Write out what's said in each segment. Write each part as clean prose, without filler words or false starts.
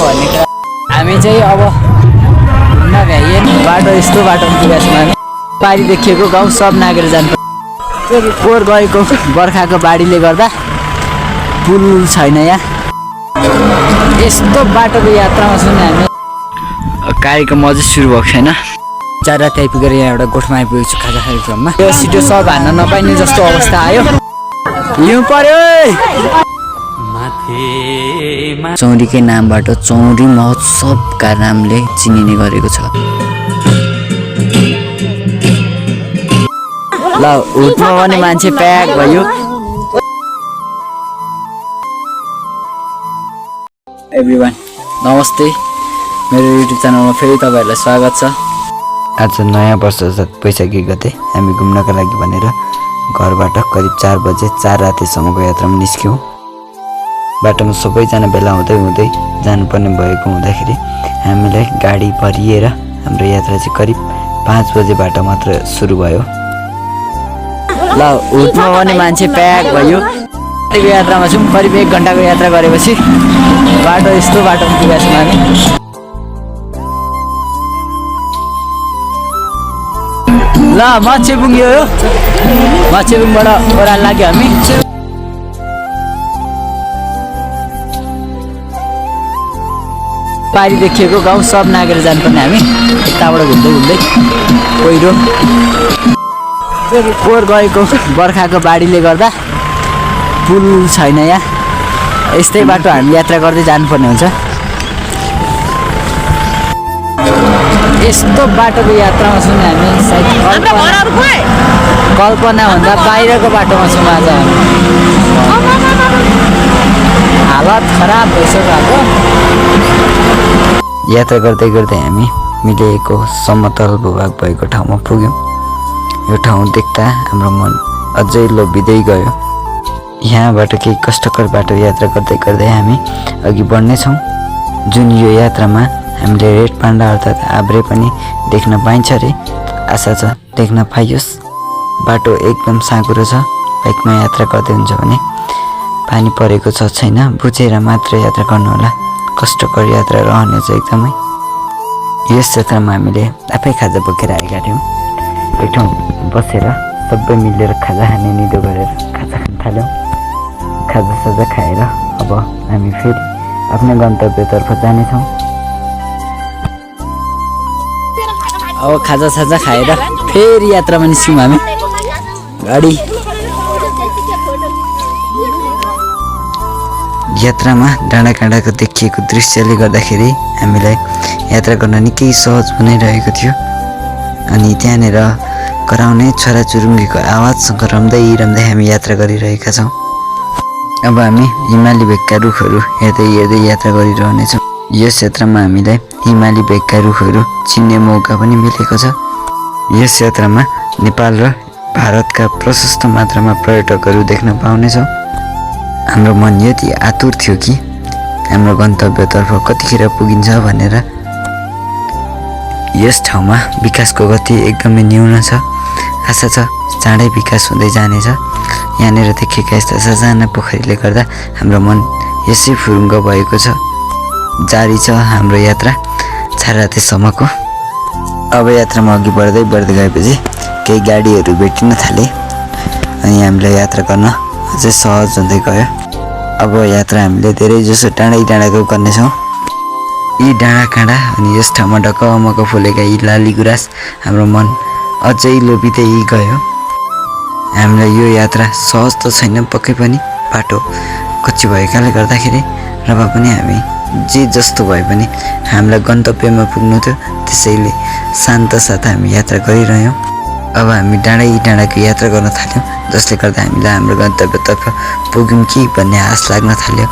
भन्ने कुरा हामी चाहिँ अब नभ्याइए बाटो यस्तो बाटोमा पुगेको छौँ हामी। पारी देखिएको गाउँ सब नागेर जानुपर्छ। पोहोर गएको बर्खाको बाढीले गर्दा पुल छैन यहाँ। यस्तो बाटोको यात्रामा छौँ हामी। कार्यक्रम अझै सुरु भएको छैन। 4 राति आइपुगेर यहाँ एउटा गोठमा आइपुगेको छु खाजा खाने क्रममा। यो छिटो सब हान्न नपाइने जस्तो अवस्था आयो। हिउँ पर्यो। चौरीकै नामबाट चौरी महोत्सवका नामले चिनिने गरेको छ। ल हुटमा पनि मान्छे प्याक भयो। एभ्रिवान नमस्ते, मेरो युट्युब च्यानलमा फेरि तपाईँहरूलाई स्वागत छ। आज नयाँ वर्ष वैशाखी गते हामी घुम्नका लागि भनेर घरबाट करिब 4 बजे 4 रातिसम्मको यात्रामा निस्क्यौँ। बाटोमा सबैजना भेला हुँदै जानुपर्ने भएको हुँदाखेरि हामीलाई गाडी भरिएर हाम्रो यात्रा चाहिँ करिब 5 बजेबाट मात्र सुरु भयो। ल हुटमा पनि मान्छे प्याक भयो। यात्रामा छौँ। करिब 1 घन्टाको यात्रा गरेपछि बाटो यस्तो बाटोमा पुगेको छौँ हामी। ल मच्छेपुङ यो हो। मच्छेपुङबाट ओह्रालो लाग्यो हामी। पारी देखिएको गाउँ सब नागेर जानुपर्ने हामी। यताबाट घुम्दै पहिरो पोहोर गएको बर्खाको बाढीले गर्दा पुल छैन यहाँ। यस्तै बाटो हामी यात्रा गर्दै जानुपर्ने हुन्छ। यस्तो बाटोको यात्रामा छौँ हामी। सायद कल्पनाभन्दा बाहिरको बाटोमा छौँ आज हामी। हालत खराब भइसक्यो हाम्रो। यात्रा गर्दै हामी मिलेको समतल भूभाग भएको ठाउँमा पुग्यौँ। यो ठाउँ देख्दा हाम्रो मन अझै लोभिँदै गयो। यहाँबाट केही कष्टकर बाटो यात्रा गर्दै हामी अघि बढ्नेछौँ। जुन यो यात्रामा हामीले रेड पान्डा अर्थात् आब्रे पनि देख्न पाइन्छ अरे। आशा छ देख्न पाइयोस्। बाटो एकदम साँघुरो छ। बाइकमा यात्रा गर्दै हुन्छ भने पानी परेको छ छैन बुझेर मात्र यात्रा गर्नुहोला। कष्टकर यात्रा रहनेछ एकदमै। यस क्षेत्रमा हामीले आफै खाजा बोकेर आएका थियौँ। एक ठाउँ बसेर सबै मिलेर खाजा खाने निदो गरेर खाजा खान थाल्यौँ। खाजासाजा खाएर अब हामी फेरि आफ्नो गन्तव्यतर्फ जानेछौँ। अब खाजासाजा खाएर फेरि यात्रामा निस्क्यौँ हामी। गाडी यात्रामा डाँडाकाँडाको देखिएको दृश्यले गर्दाखेरि हामीलाई यात्रा गर्न निकै सहज बनाइरहेको थियो। अनि त्यहाँनिर कराउने छोराचुरुङ्गीको आवाजसँग रम्दै हामी यात्रा गरिरहेका छौँ। अब हामी हिमाली भेगका रुखहरू हेर्दै यात्रा गरिरहनेछौँ। यस क्षेत्रमा हामीलाई हिमाली भेगका रुखहरू चिन्ने मौका पनि मिलेको छ। यस यात्रामा नेपाल र भारतका प्रशस्त मात्रामा पर्यटकहरू देख्न पाउनेछौँ। हाम्रो मन यति आतुर थियो कि हाम्रो गन्तव्यतर्फ कतिखेर पुगिन्छ भनेर। यस ठाउँमा विकासको गति एकदमै न्यून छ। आशा छ चाँडै विकास हुँदै जानेछ। यहाँनिर देखेका यस्ता ससाना पोखरीले गर्दा हाम्रो मन यसै फुरुङ्ग भएको छ। जारी छ हाम्रो यात्रा 4 रातिसम्मको। अब यात्रामा अघि बढ्दै गएपछि केही गाडीहरू भेटिन थाले अनि हामीलाई यात्रा गर्न अझै सहज हुँदै गयो। अब यात्रा हामीले धेरै जसो डाँडाको गर्नेछौँ। यी डाँडाकाँडा अनि यस ठाउँमा ढकमक फुलेका यी लाली गुराँस हाम्रो मन अझै लोभिँदै गयो। हामीलाई यो यात्रा सहज त छैन पक्कै पनि। बाटो कच्ची भएकाले गर्दाखेरि र भए पनि हामी जे जस्तो भए पनि हामीलाई गन्तव्यमा पुग्नु थियो। त्यसैले शान्त साथ हामी यात्रा गरिरह्यौँ। अब हामी डाँडाको यात्रा गर्न थाल्यौँ, जसले गर्दा हामीलाई हाम्रो गन्तव्यतर्फ पुग्यौँ कि भन्ने आश लाग्न थाल्यो।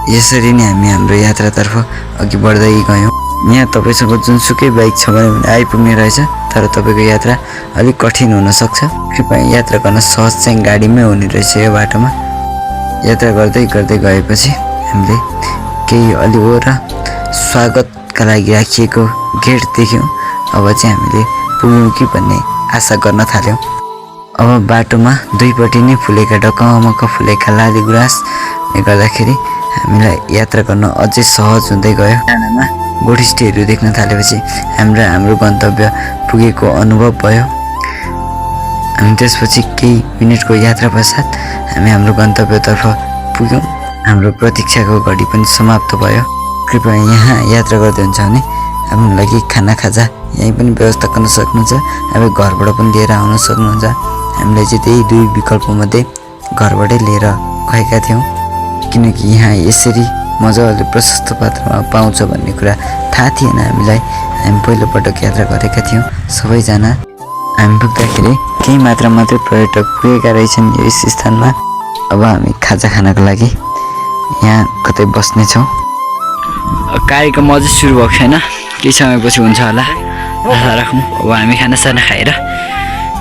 यसरी नै हामी हाम्रो यात्रातर्फ अघि बढ्दै गयौँ। यहाँ तपाईँसँग जुनसुकै बाइक छ भने आइपुग्ने रहेछ, तर तपाईँको यात्रा अलिक कठिन हुनसक्छ। कृपया यात्रा गर्न सहज चाहिँ गाडीमै हुने रहेछ यो बाटोमा। यात्रा गर्दै गएपछि हामीले केही अलिवरा स्वागतका लागि राखिएको गेट देख्यौँ। अब चाहिँ हामीले पुग्यौँ कि भन्ने आशा गर्न थाल्यौँ। अब बाटोमा दुईपट्टि नै फुलेका ढकमक फुलेका लाली गुराँसले गर्दाखेरि हामीलाई यात्रा गर्न अझै सहज हुँदै गयो। जानमा गोठिस्टेहरू देख्न थालेपछि हाम्रो गन्तव्य पुगेको अनुभव भयो। हामी त्यसपछि केही मिनटको यात्रा पश्चात हामी हाम्रो गन्तव्यतर्फ पुग्यौँ। हाम्रो प्रतीक्षाको घडी पनि समाप्त भयो। कृपया यहाँ यात्रा गर्दै हुन्छ भने आफ्नो लागि खाना खाजा यहीँ पनि व्यवस्था गर्न सक्नुहुन्छ। अब घरबाट पनि लिएर आउन सक्नुहुन्छ। हामीले चाहिँ त्यही दुई विकल्पमध्ये घरबाटै लिएर गएका थियौँ, किनकि यहाँ यसरी मजाले प्रशस्त मात्रामा पाउँछ भन्ने कुरा थाहा थिएन हामीलाई। हामी पहिलोपटक यात्रा गरेका थियौँ सबैजना। हामी पुग्दाखेरि केही मात्रा मात्रै पर्यटक पुगेका रहेछन् यस स्थानमा। अब हामी खाजा खानको लागि यहाँ कतै बस्नेछौँ। कार्यक्रम अझै सुरु भएको छैन, केही समयपछि हुन्छ होला आशा राखौँ। अब हामी खानासाना खाएर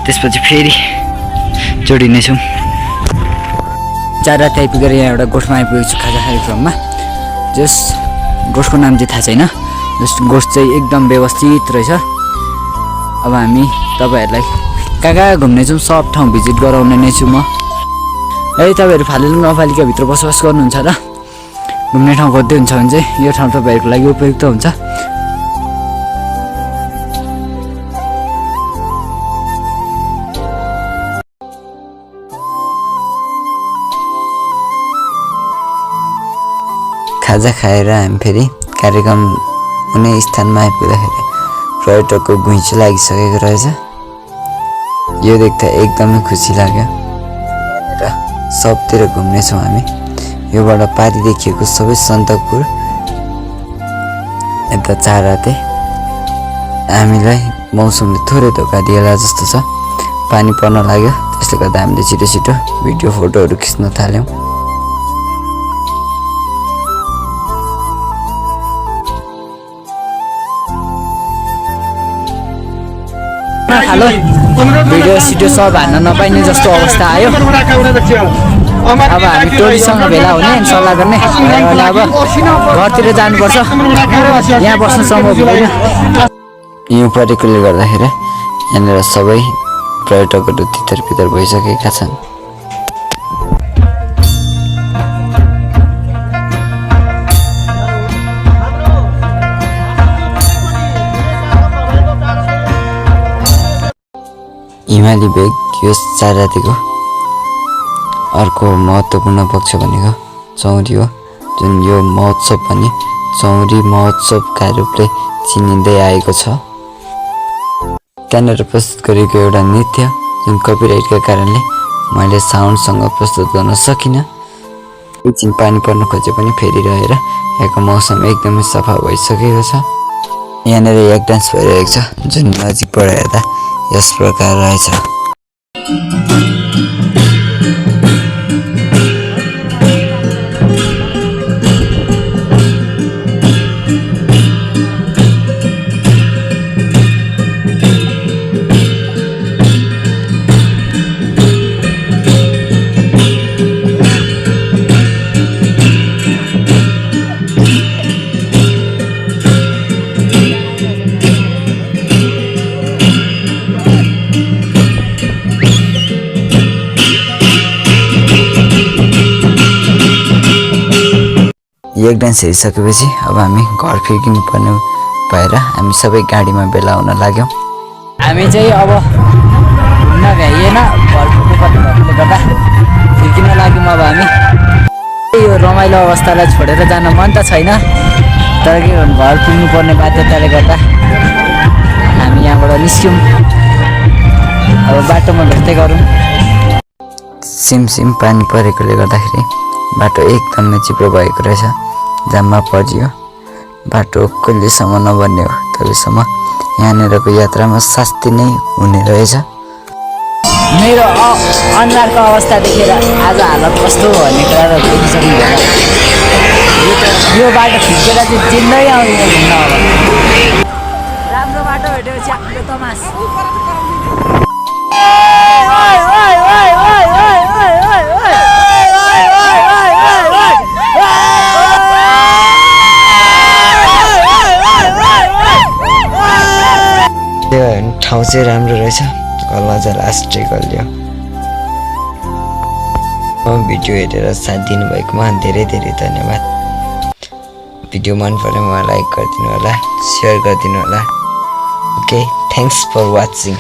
त्यसपछि फेरि जोडिनेछौँ। 4 रात आइपुगेर यहाँ एउटा गोठमा आइपुगेको छु खाजा खाने क्रममा। जस गोठको नाम चाहिँ थाहा छैन। जस गोठ चाहिँ एकदम व्यवस्थित रहेछ। अब हामी तपाईँहरूलाई कहाँ घुम्नेछौँ सब ठाउँ भिजिट गराउने नै छु म। है तपाईँहरू फालुट गाउँपालिकाभित्र बसोबास गर्नुहुन्छ र घुम्ने ठाउँ खोज्दै हुन्छ भने चाहिँ यो ठाउँ तपाईँहरूको लागि उपयुक्त हुन्छ। खाजा खाएर हामी फेरि कार्यक्रम हुने स्थानमा आइपुग्दाखेरि पर्यटकको घुइँचो लागिसकेको रहेछ। यो देख्दा एकदमै खुसी लाग्यो र सबतिर घुम्नेछौँ हामी। योबाट पारी देखिएको सबै सन्दकपुर यता 4 राते। हामीलाई मौसमले थोरै धोका दिएला जस्तो छ। पानी पर्न लाग्यो, त्यसले गर्दा हामीले छिटो छिटो भिडियो फोटोहरू खिच्न थाल्यौँ। हेलो भिडियो सिडियो सब हान्न नपाइने जस्तो अवस्था आयो। अब हामी टोलीसँग भेला हुने सल्लाह गर्ने। अब घरतिर जानुपर्छ, यहाँ बस्नु सम्भव हुँदैन। हिउँ परेकोले गर्दाखेरि यहाँनिर सबै पर्यटकहरू तितर पितर भइसकेका छन्। हिमाली भेग यो 4 रातिको अर्को महत्त्वपूर्ण पक्ष भनेको चौरी हो, जुन यो महोत्सव पनि चौरी महोत्सवका रूपले चिनिँदै आएको छ। त्यहाँनिर प्रस्तुत गरेको एउटा नृत्य जुन कपिराइटका कारणले मैले साउन्डसँग प्रस्तुत गर्न सकिनँ। एकछिन पानी पर्न खोजे पनि फेरि रहेर यहाँको मौसम एकदमै सफा भइसकेको छ। यहाँनिर एक डान्स भइरहेको छ जुन नजिकबाट हेर्दा यस प्रकार रहेछ। एक डान्स हेरिसकेपछि अब हामी घर फर्किनु पर्ने भएर हामी सबै गाडीमा भेला हुन लाग्यौँ। हामी चाहिँ अब घुम्न भ्याइएन, घर फर्किनु भएकोले गर्दा फर्किन लाग्यौँ। अब हामी यो रमाइलो अवस्थालाई छोडेर जान मन त छैन, तर के गर्नु घर पुग्नु पर्ने बाध्यताले गर्दा हामी यहाँबाट निस्क्यौँ। अब बाटोमा भेट्दै गरौँ। सिमसिम पानी परेकोले गर्दाखेरि बाटो एकदमै चिप्लो भएको रहेछ। जाममा परियो बाटो कहिलेसम्म नबन्ने हो तबसम्म यहाँनिरको यात्रामा शास्ति नै हुने रहेछ। मेरो अनुहारको अवस्था देखेर आज हालत कस्तो भन्ने कुरा त देखिसक्नु होला। यो बाटो खिचेर चाहिँ चिन्दै आउने हुन्न। अब राम्रो बाटो भेटेपछि आफ्नो तमास। ठाउँ चाहिँ राम्रो रहेछ। गल्ला लास्टै गल्यो। भिडियो हेरेर साथ दिनुभएकोमा धेरै धेरै धन्यवाद। भिडियो मन परेमा लाइक गरिदिनु होला, सेयर गरिदिनु होला। Okay, thanks for watching.